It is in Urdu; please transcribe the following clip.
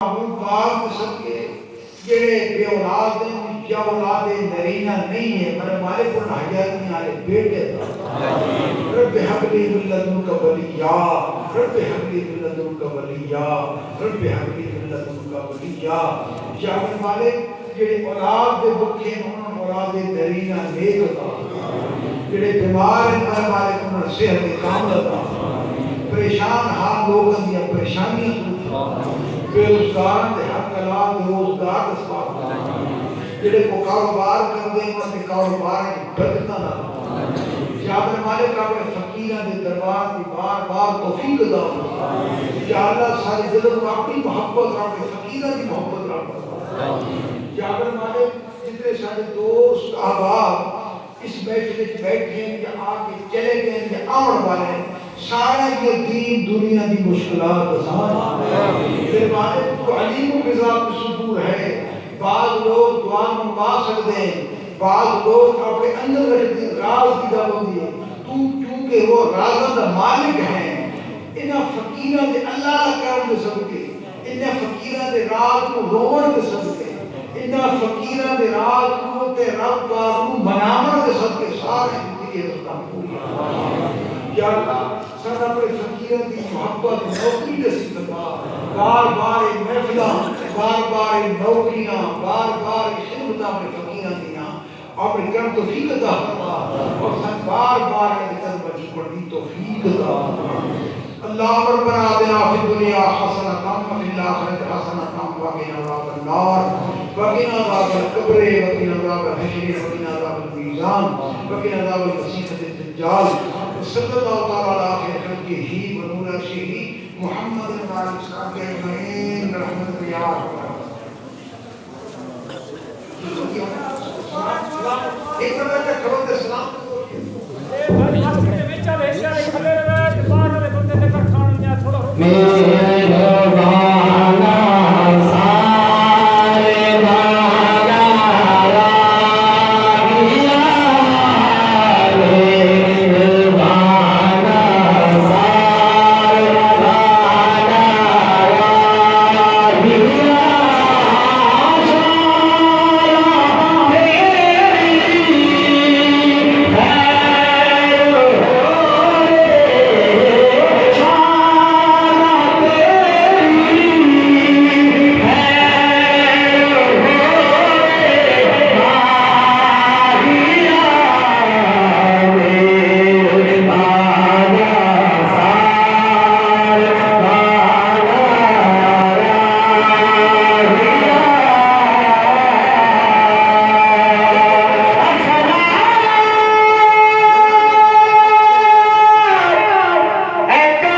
باپ سب کے جڑے بے اولاد ہیں یا اولاد نرینہ نہیں ہے پر مالک الحاجات میں آئے بیٹے تھا رب حب لی من لدنک ولیا رب حب لی من لدنک ولیا رب حب لی من لدنک ولیا یا مالک جڑے اولاد دے بکھے انہوں اولاد نرینہ نیک تھا جڑے بیمار ہیں پر مالک انہوں صحت کامل تھا پریشان حال لوگوں دیا پریشانیاں دور بے روزگار دے حق کلام دے روزگار دے ساتھ جڑے کو کاروبار کر دیں انہیں کاروبار کی برکتہ نہ جابر مالک اپنے فقیران دے دربار کی بار بار توفیق دا یا اللہ سارے دلوں کو اپنی محبت رکھے فقیران کی محبت رکھے جابر مالک جتنے سارے دوست احباب اس محفل میں بیٹھے ہیں یا آگے چلے گئے ہیں یا آمن والے ہیں سارا یہ دین دنیا کی مشکلات آسان پھر مالک تو علیم و بذات صدور ہے بعض لوگ دعا منگوا سکتے ہیں بعض لوگ اپنے اندر رکھتے ہیں راز کی دعوت دی ہے تو چونکہ وہ رازوں کا مالک ہیں انہاں فقیران دے اللہ کرم دے صدقے انہاں فقیران دے راز کو رومن دے صدقے انہاں فقیران دے راز کو تے رب کا روح منامن دے صدقے سارے زندگی رستا پوری یا اللہ سر اپنے فقیران کی محبت نوکری نصیب فرما بار بار محفلاں بار بار نوکریاں بار بار خدمتاں اپنے فقیران دیاں اپنے کرم توفیق عطا فرما اور سر بار بار قدم پر جھکنے توفیق عطا اللہ ربنا آتنا فی الدنیا حسنۃ وفی الآخرۃ حسنۃ وقنا عذاب النار وقنا عذاب القبر وقنا عذاب الحشر وقنا عذاب المیزان وقنا عذاب المسیح الدجال صلی اللہ تعالی علیہ خلقہ ہی و نور عرشہ محمد وعلی صحابہ اجمعین رحمت یا ایک بار کھڑو تے سلام